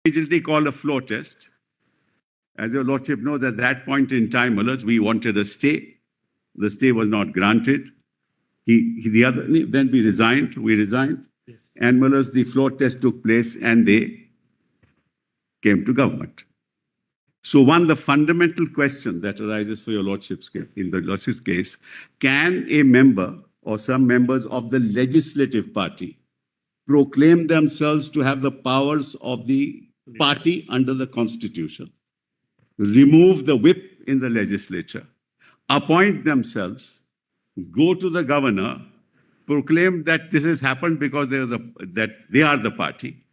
Originally called a floor test. As your lordship knows, at that point in time, we wanted a stay. The stay was not granted. Then we resigned. Yes. And the floor test took place and they came to government. So the fundamental question that arises for your lordship's case, in the lordship's case, can a member or some members of the legislative party proclaim themselves to have the powers of the party under the constitution, remove the whip in the legislature, appoint themselves, go to the governor, proclaim that this has happened because that they are the party,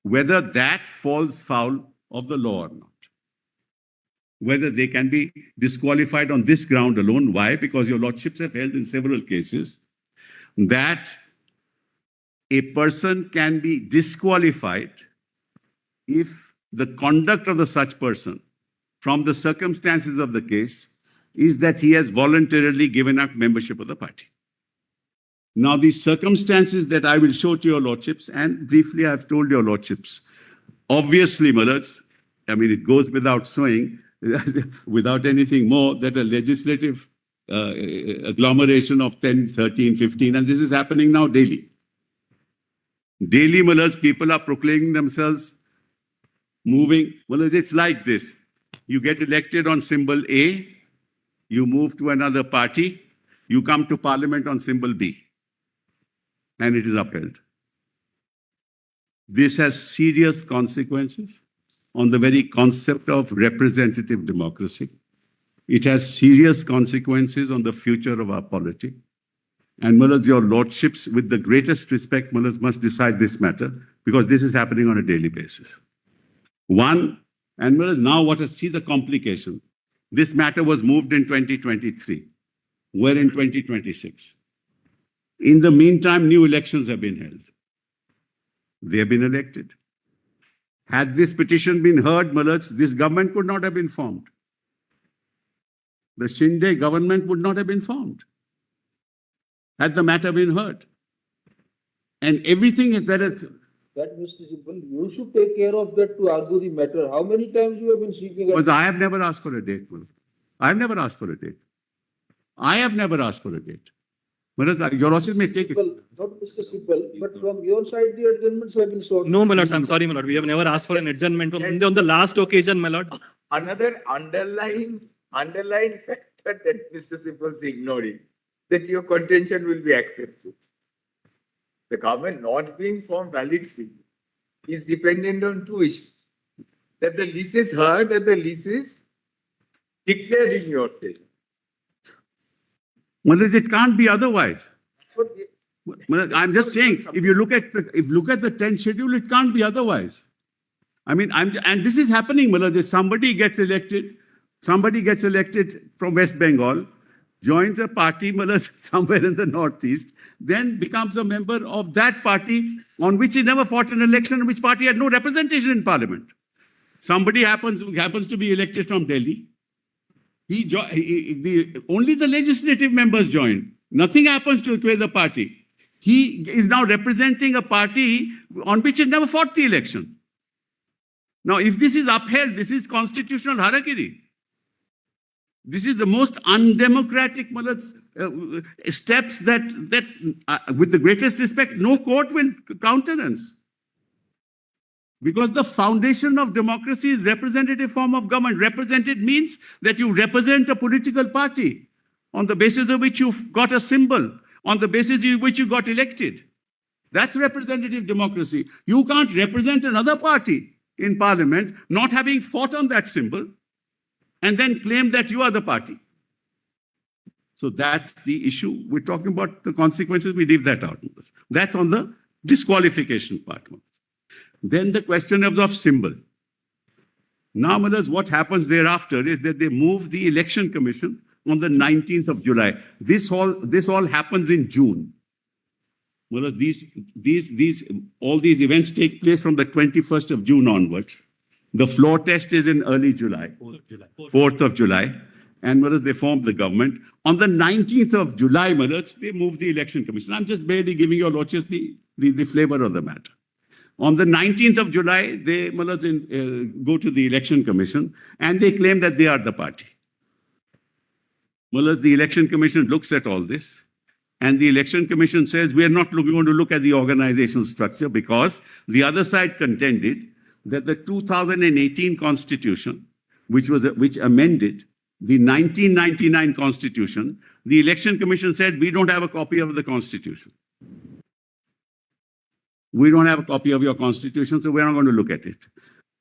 whether that falls foul of the law or not? Whether they can be disqualified on this ground alone. Why? Because your lordships have held in several cases that a person can be disqualified if the conduct of the such person from the circumstances of the case is that he has voluntarily given up membership of the party. Now, these circumstances that I will show to your lordships, and briefly I have told your lordships, obviously, it goes without saying, without anything more, that a legislative agglomeration of 10, 13, 15, and this is happening now daily. Daily, people are proclaiming themselves, moving. It's like this. You get elected on symbol A, you move to another party, you come to parliament on symbol B, and it is upheld. This has serious consequences on the very concept of representative democracy. It has serious consequences on the future of our polity. And your lordships, with the greatest respect, must decide this matter, because this is happening on a daily basis. See the complication. This matter was moved in 2023. We're in 2026. In the meantime, new elections have been held. They have been elected. Had this petition been heard, this government could not have been formed. The Shinde government would not have been formed had the matter been heard. And everything is that is... That, Mr. Sibal, you should take care of that to argue the matter. How many times you have been seeking... But I have never asked for a date. I have never asked for a date. I have never asked for a date. Your lordship may take it. Not Mr. Sibal, but from your side, the adjournments have been sought. No, my lord, I'm sorry, my lord. We have never asked for an adjournment. On the last occasion, my lord. Another underlying factor that Mr. Sibal is ignoring, that your contention will be accepted. The government not being formed validly is dependent on two issues. That the lease is heard and the lease is declared in your favor. It can't be otherwise. I'm just saying, if you look at the 10th schedule, it can't be otherwise. And this is happening, somebody gets elected from West Bengal, joins a party somewhere in the northeast, then becomes a member of that party on which he never fought an election, which party had no representation in parliament. Somebody happens to be elected from Delhi. Only the legislative members join. Nothing happens to the party. He is now representing a party on which he never fought the election. Now, if this is upheld, this is constitutional harakiri. This is the most undemocratic steps that with the greatest respect, no court will countenance. Because the foundation of democracy is representative form of government. Represented means that you represent a political party on the basis of which you've got a symbol, on the basis of which you got elected. That's representative democracy. You can't represent another party in parliament not having fought on that symbol and then claim that you are the party. So that's the issue. We're talking about the consequences. We leave that out. That's on the disqualification part. Then the question of symbol. Now, what happens thereafter is that they move the election commission on the 19th of July. This all happens in June. All these events take place from the 21st of June onwards. The floor test is in early July, 4th of July. And they formed the government. On the 19th of July, they moved the election commission. I'm just barely giving your lordships the flavor of the matter. On the 19th of July, they go to the Election Commission and they claim that they are the party. The Election Commission looks at all this and the Election Commission says, we are not going to look at the organizational structure because the other side contended that the 2018 Constitution, which amended the 1999 Constitution, the Election Commission said, we don't have a copy of the Constitution. We don't have a copy of your Constitution, so we're not going to look at it.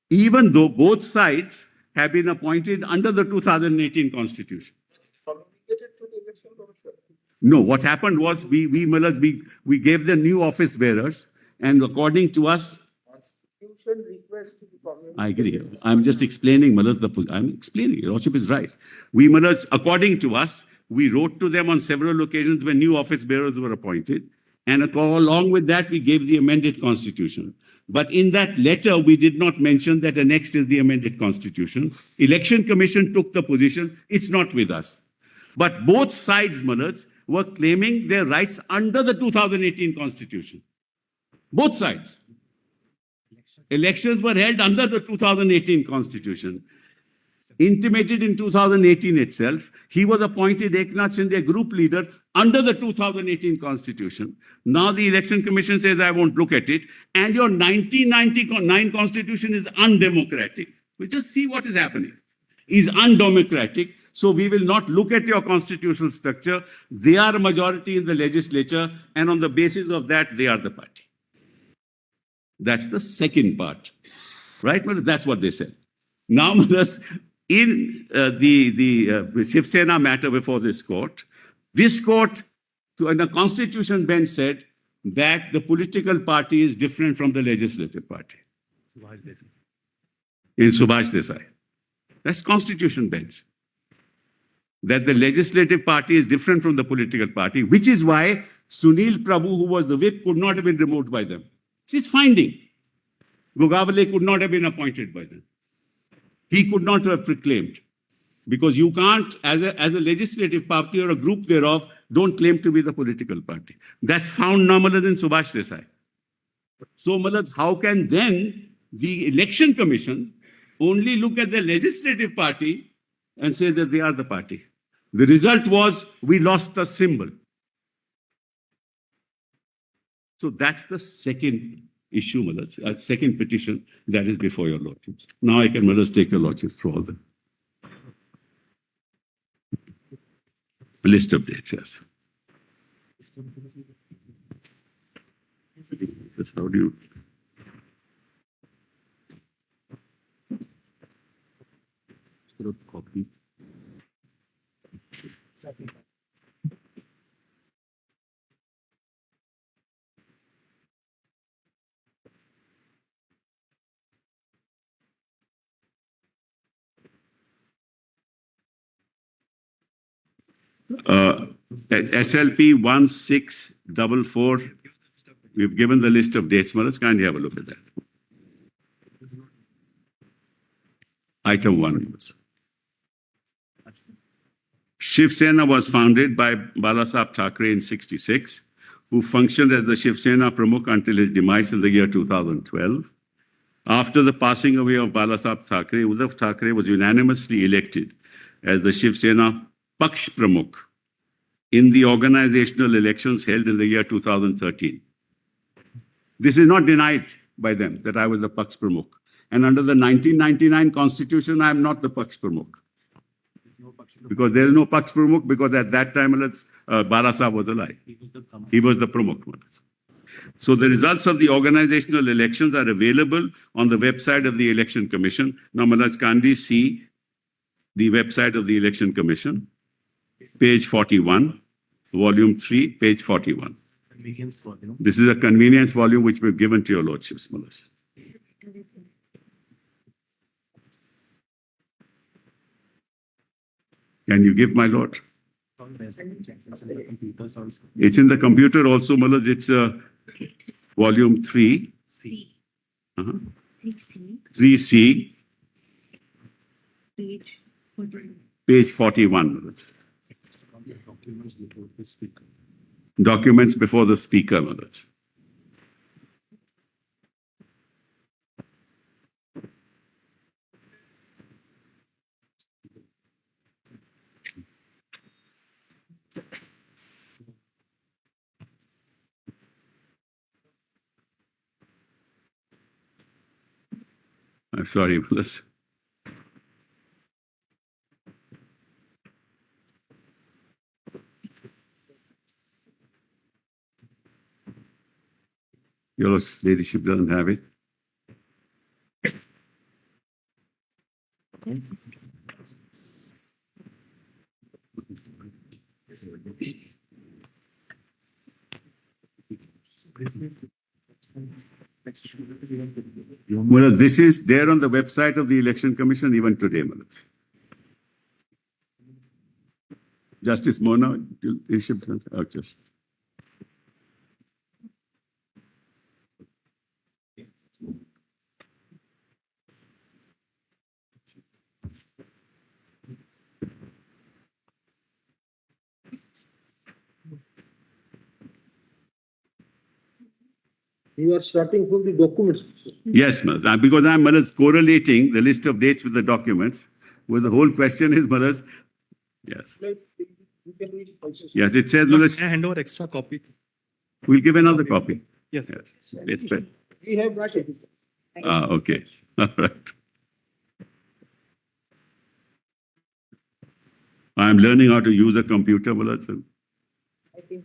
Even though both sides have been appointed under the 2018 Constitution. Communicated to the Election Commission. No, what happened was we gave the new office bearers, and according to us, Constitution request to be communicated. I agree. I'm just explaining, I'm explaining. Your Lordship is right. According to us, we wrote to them on several occasions when new office bearers were appointed. And along with that, we gave the amended Constitution. But in that letter, we did not mention that annexed is the amended Constitution. Election Commission took the position, it's not with us. But both sides, Malaz, were claiming their rights under the 2018 Constitution. Both sides. Elections were held under the 2018 Constitution. Intimated in 2018 itself, he was appointed Eknath Shinde group leader under the 2018 Constitution. Now the Election Commission says, I won't look at it. And your 1999 Constitution is undemocratic. We just see what is happening. Is undemocratic. So we will not look at your constitutional structure. They are a majority in the legislature. And on the basis of that, they are the party. That's the second part. Right? That's what they said. Now, in the Shiv Sena matter before this court, and the Constitution bench said that the political party is different from the legislative party. In Subhash Desai. That's Constitution bench. That the legislative party is different from the political party, which is why Sunil Prabhu, who was the whip, could not have been removed by them. It's finding. Gogavale could not have been appointed by them. He could not have proclaimed. Because you can't, as a legislative party or a group thereof, don't claim to be the political party. That's found now, Malad, in Subhash Desai. So, Malad, how can then the Election Commission only look at the legislative party and say that they are the party? The result was we lost the symbol. So that's the second issue, Malad, second petition that is before your Lordships. Now I can, Malad, take your Lordships through all them. List of dates, yes. How do you... Copy. SLP 1644, we've given the list of dates. Let's kindly have a look at that. Item 1. Shiv Sena was founded by Balasaheb Thackeray in 1966, who functioned as the Shiv Sena Pramukh until his demise in the year 2012. After the passing away of Balasaheb Thackeray, Uddhav Thackeray was unanimously elected as the Shiv Sena Paksh Pramukh in the organizational elections held in the year 2013. This is not denied by them that I was the Paksh Pramukh. And under the 1999 Constitution, I am not the Paksh Pramukh. Because there is no Paksh Pramukh, because at that time, Balasaheb was alive. He was the Pramukh. So the results of the organizational elections are available on the website of the Election Commission. Now, let's kindly see the website of the Election Commission, page 41, volume 3, page 41. This is a convenience volume which we've given to your Lordships, Malas. Can you give, my Lord? It's in the computer also, Malas. It's volume 3. C. 3C. Page 41. Page 41. Documents before the speaker, Maharaj. I'm sorry, Melez. Your ladyship doesn't have it. Melez, this is there on the website of the Election Commission even today, Melez. Justice Mona, ladyship doesn't have it. Just. You are starting from the documents. Yes, Melez, because I'm Melez, correlating the list of dates with the documents. Well, the whole question is, Melez, yes. Like, you can read also. Yes, it says, Can Melez, I hand over extra copy? we'll give another copy. Yes. Yes, it's better. We have not it. Okay, all right. I'm learning how to use a computer, Melez. I think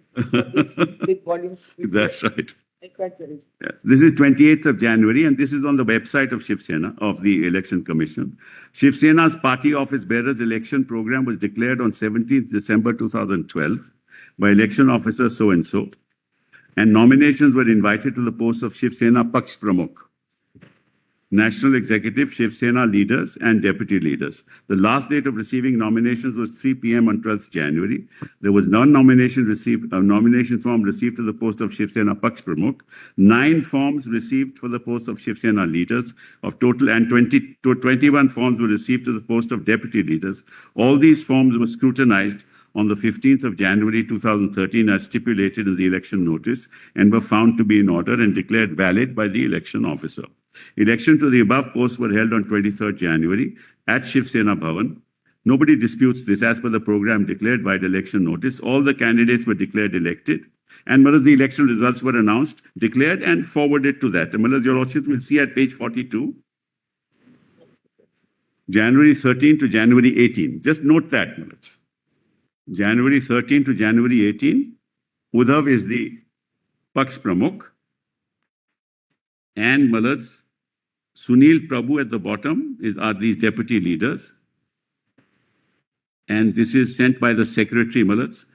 big volumes. That's right. I can't read. Yes, this is 28th of January, and this is on the website of Shiv Sena, of the Election Commission. Shiv Sena's party office bearers election program was declared on 17th December 2012 by election officer so-and-so, and nominations were invited to the post of Shiv Sena Paksh Pramukh, National Executive, Shiv Sena leaders and deputy leaders. The last date of receiving nominations was 3 p.m. on 12th January. There was nomination form received to the post of Shiv Sena Paksh Pramukh, 9 forms received for the post of Shiv Sena leaders of total, and 21 forms were received to the post of deputy leaders. All these forms were scrutinized on the 15th of January 2013 as stipulated in the election notice and were found to be in order and declared valid by the election officer. Election to the above posts were held on 23rd January at Shiv Sena Bhavan. Nobody disputes this. As per the program declared by the election notice, all the candidates were declared elected, and the election results were announced, declared, and forwarded to that. And your Lordship will see at page 42, January 13 to January 18. Just note that, Melez. January 13 to January 18, Uddhav is the Paksh Pramukh, and Melez, Sunil Prabhu at the bottom are these deputy leaders. And this is sent by the secretary, Melez,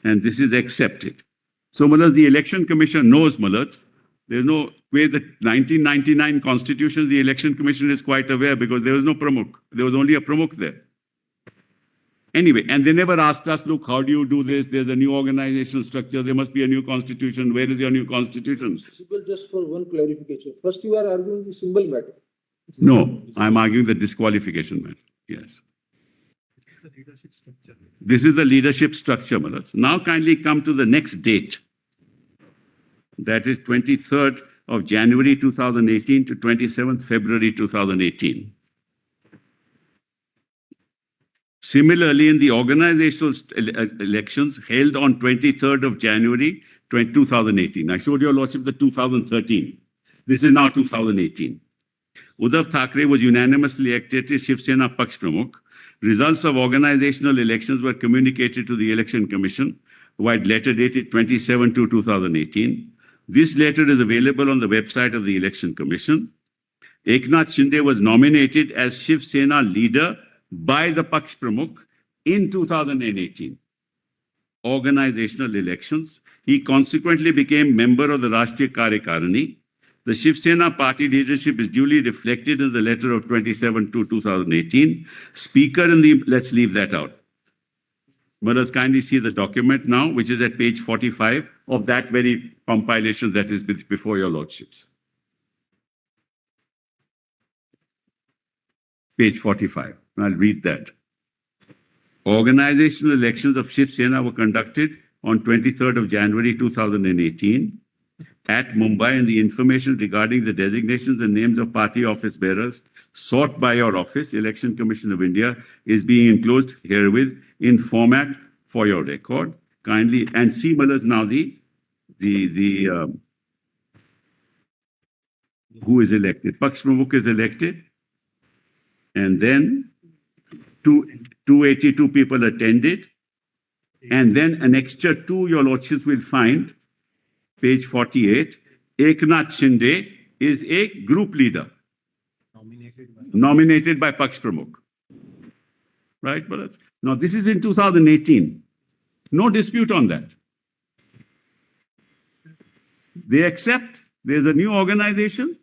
and this is accepted. So, Melez, the Election Commission knows, Melez, there's no way the 1999 Constitution, the Election Commission is quite aware because there was no Pramukh. There was only a Pramukh there. Anyway, and they never asked us, look, how do you do this? There's a new organizational structure. There must be a new constitution. Where is your new constitution? Sibal, just for one clarification. First, you are arguing the symbol matter. No, I'm arguing the disqualification matter. Yes. This is the leadership structure, Melez. Now kindly come to the next date. That is 23rd of January 2018 to 27th February 2018. Similarly, in the organizational elections held on 23rd of January 2018, I showed your Lordship the 2013. This is now 2018. Uddhav Thackeray was unanimously elected as Shiv Sena Paksh Pramukh. Results of organizational elections were communicated to the Election Commission, who had letter dated 27/2/2018. This letter is available on the website of the Election Commission. Eknath Shinde was nominated as Shiv Sena leader by the Paksh Pramukh in 2018 organizational elections. He consequently became member of the Rashtriya Karyakarani. The Shiv Sena party leadership is duly reflected in the letter of 27/2/2018. Speaker in the, let's leave that out. Melez, kindly see the document now, which is at page 45 of that very compilation that is before your Lordships. Page 45. I'll read that. Organizational elections of Shiv Sena were conducted on 23rd of January 2018 at Mumbai, and the information regarding the designations and names of party office bearers sought by your office, Election Commission of India, is being enclosed herewith in format for your record. Kindly, and see, Melez, now the who is elected. Paksh Pramukh is elected, and then 282 people attended, and then an extra two, your lordships will find, page 48, Eknath Shinde is a group leader nominated by Paksh Pramukh. Right, Bharat? Now, this is in 2018. No dispute on that. They accept there's a new organization.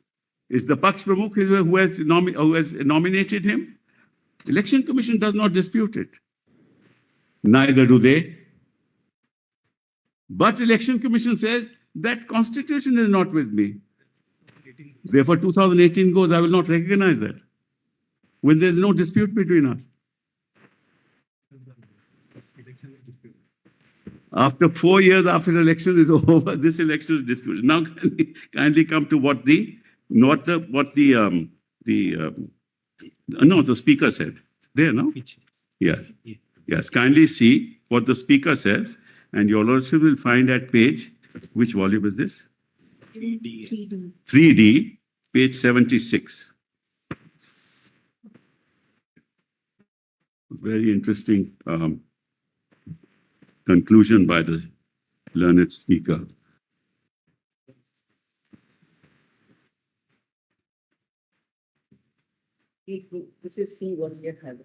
It's the Paksh Pramukh who has nominated him. Election Commission does not dispute it. Neither do they. But Election Commission says that constitution is not with me. Therefore, 2018 goes, I will not recognize that. When there's no dispute between us. After 4 years after the election is over, this election is disputed. Now, kindly come to what the speaker said. There, no? Yes. Yes. Kindly see what the speaker says, and your lordship will find at page, which volume is this? 3D, page 76. Very interesting conclusion by the learned speaker. This is C1 we have.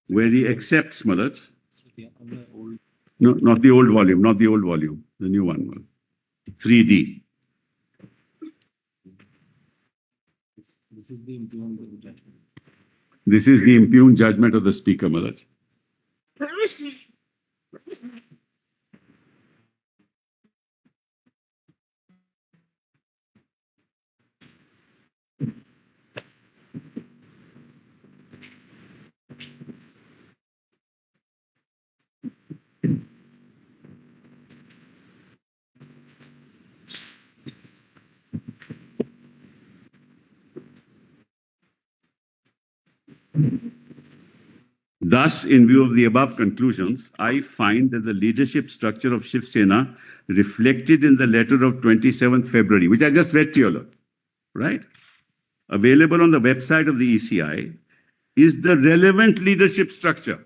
Where he accepts, Maharaj. No, not the old volume, not the old volume, the new one. 3D. This is the impugned judgment. This is the impugned judgment of the speaker, Maharaj. Thus, in view of the above conclusions, I find that the leadership structure of Shiv Sena reflected in the letter of 27th February, which I just read to you, right? Available on the website of the ECI, is the relevant leadership structure.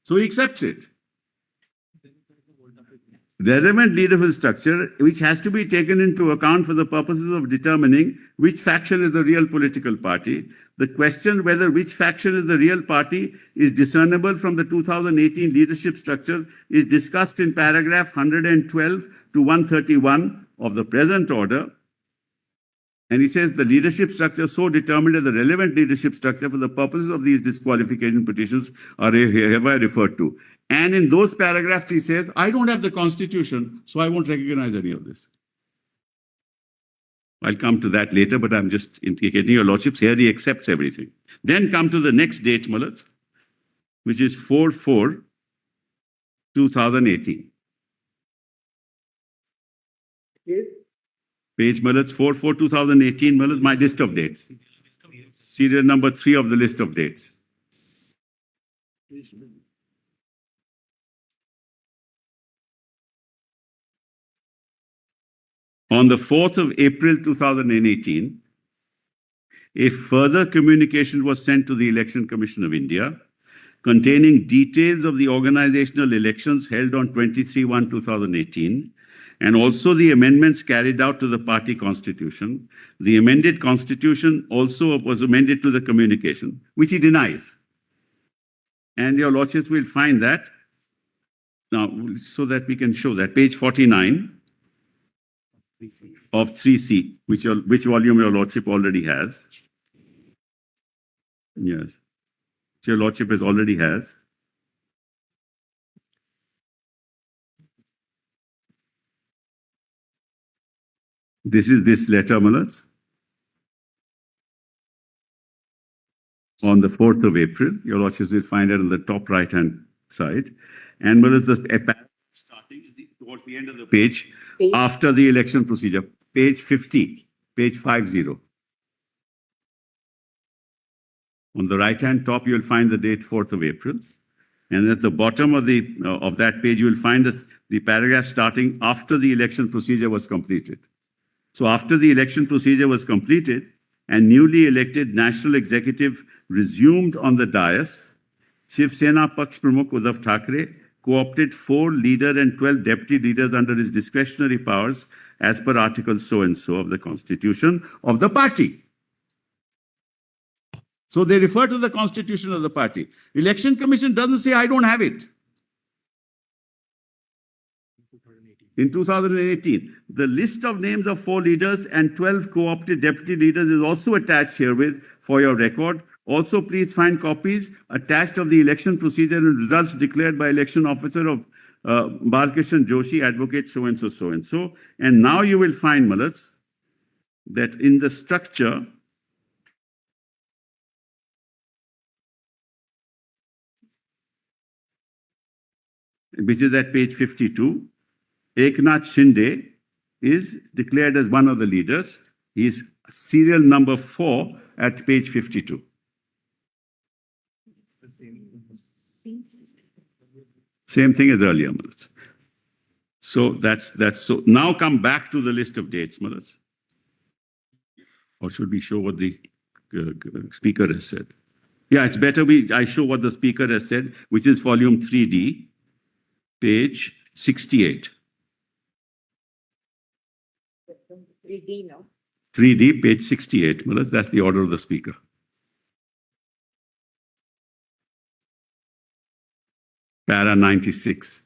So he accepts it. Relevant leadership structure, which has to be taken into account for the purposes of determining which faction is the real political party. The question whether which faction is the real party is discernible from the 2018 leadership structure is discussed in paragraph 112 to 131 of the present order. And he says the leadership structure so determined as the relevant leadership structure for the purposes of these disqualification petitions are hereby referred to. And in those paragraphs, he says, I don't have the constitution, so I won't recognize any of this. I'll come to that later, but I'm just indicating your lordships. Here he accepts everything. Then come to the next date, Mullah, which is 4/4/2018. Page Mullah, 4/4/2018, Mullah, my list of dates. Serial number 3 of the list of dates. On the 4th of April 2018, a further communication was sent to the Election Commission of India containing details of the organizational elections held on 23/1/2018 and also the amendments carried out to the party constitution. The amended constitution also was amended to the communication, which he denies. And your lordships will find that now, so that we can show that, page 49 of 3C, which volume your lordship already has. Yes. Which your lordship already has. This is this letter, Mullah, on the 4th of April. Your lordships will find it on the top right-hand side. And Mullah, the starting towards the end of the page, Page. after the election procedure, page 50, page 50. On the right-hand top, you'll find the date 4th of April. And at the bottom of that page, you will find the paragraph starting after the election procedure was completed. So after the election procedure was completed and newly elected national executive resumed on the dais, Shiv Sena Paksh Pramukh Uddhav Thackeray co-opted 4 leader and 12 deputy leaders under his discretionary powers as per Article so-and-so of the Constitution of the party. So they refer to the Constitution of the party. Election Commission doesn't say, I don't have it. In 2018, the list of names of 4 leaders and 12 co-opted deputy leaders is also attached herewith for your record. Also, please find copies attached of the election procedure and results declared by election officer of Balkishan Joshi, advocate so-and-so, so-and-so. And now you will find, Malats, that in the structure, which is at page 52, Eknath Shinde is declared as one of the leaders. He is serial number 4 at page 52. Same thing as earlier, Malats. So that's so. Now come back to the list of dates, Malats. Or should we show what the speaker has said? Yeah, it's better I show what the speaker has said, which is volume 3D, page 68. 3D now. 3D, page 68. Malats, that's the order of the speaker. Para 96.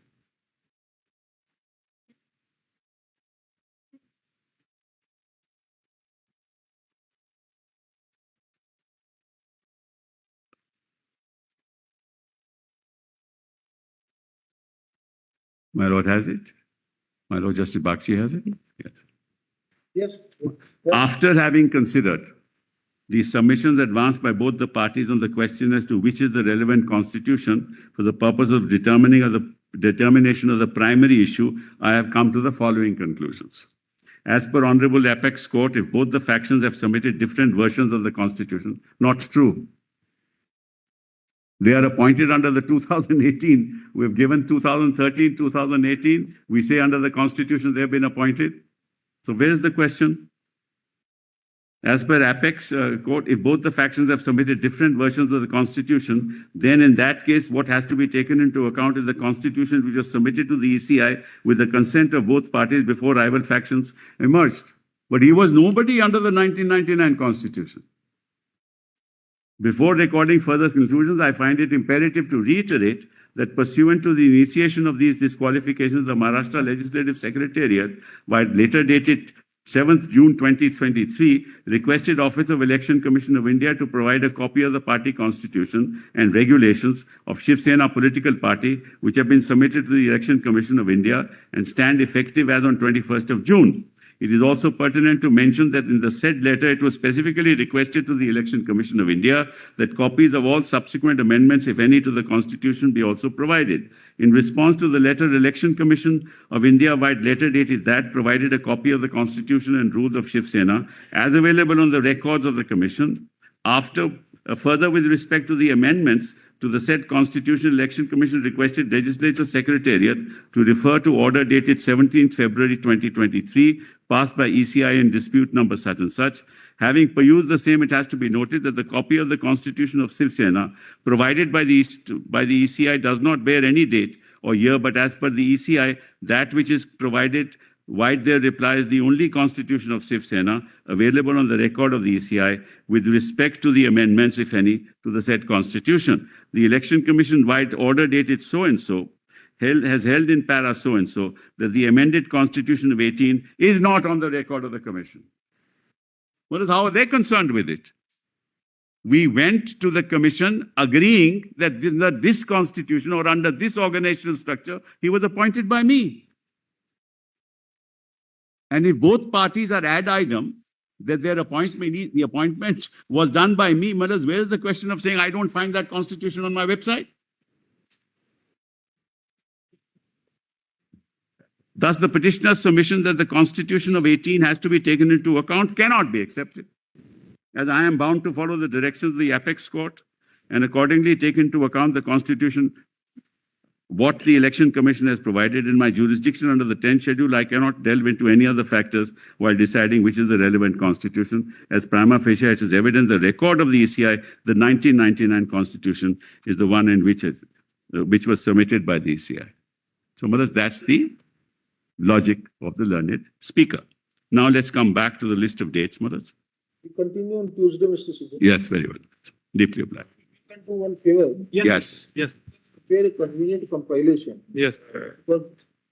My Lord has it? My Lord Justice Bakshi has it? Yes. Yes. After having considered the submissions advanced by both the parties on the question as to which is the relevant constitution for the purpose of determination of the primary issue, I have come to the following conclusions. As per Honorable Apex Court, if both the factions have submitted different versions of the constitution, not true. They are appointed under the 2018. We have given 2013, 2018. We say under the constitution they have been appointed. So where is the question? As per Apex Court, if both the factions have submitted different versions of the Constitution, then in that case, what has to be taken into account is the Constitution which was submitted to the ECI with the consent of both parties before rival factions emerged. But he was nobody under the 1999 Constitution. Before recording further conclusions, I find it imperative to reiterate that pursuant to the initiation of these disqualifications, the Maharashtra Legislative Secretariat, by later dated 7th June 2023, requested Office of Election Commission of India to provide a copy of the party constitution and regulations of Shiv Sena political party, which have been submitted to the Election Commission of India and stand effective as on 21st of June. It is also pertinent to mention that in the said letter, it was specifically requested to the Election Commission of India that copies of all subsequent amendments, if any, to the Constitution be also provided. In response to the letter, Election Commission of India, by letter dated that, provided a copy of the Constitution and rules of Shiv Sena as available on the records of the Commission. Further, with respect to the amendments to the said Constitution, Election Commission requested Legislature Secretariat to refer to order dated 17th February 2023, passed by ECI in dispute number such and such. Having perused the same, it has to be noted that the copy of the Constitution of Shiv Sena provided by the ECI does not bear any date or year, but as per the ECI, that which is provided wide there replies the only Constitution of Shiv Sena available on the record of the ECI with respect to the amendments, if any, to the said Constitution. The Election Commission wide order dated so-and-so has held in para so-and-so that the amended Constitution of 18 is not on the record of the Commission. How are they concerned with it? We went to the Commission agreeing that this Constitution or under this organizational structure, he was appointed by me. And if both parties are ad idem, that the appointment was done by me, where is the question of saying I don't find that Constitution on my website? Thus, the petitioner's submission that the Constitution of 18 has to be taken into account cannot be accepted, as I am bound to follow the directions of the apex court and accordingly take into account the Constitution, what the Election Commission has provided in my jurisdiction under the 10th schedule. I cannot delve into any other factors while deciding which is the relevant Constitution. As prima facie, it is evident the record of the ECI, the 1999 Constitution, is the one in which was submitted by the ECI. So, Madam, that's the logic of the learned speaker. Now, let's come back to the list of dates, Madam. We continue on Tuesday, Mr. Sibal. Yes, very well. Deeply obliged. We can do one favor. Yes. Yes. Prepare a convenient compilation. Yes. For,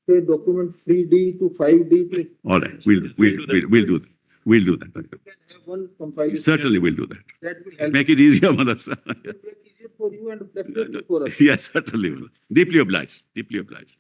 say, document 3D to 5D to. All right. We'll do that. We'll do that. We can have one compilation. Certainly, we'll do that. That will help. Make it easier, Madam. It will make it easier for you and definitely for us. Yes, certainly. Deeply obliged. Deeply obliged.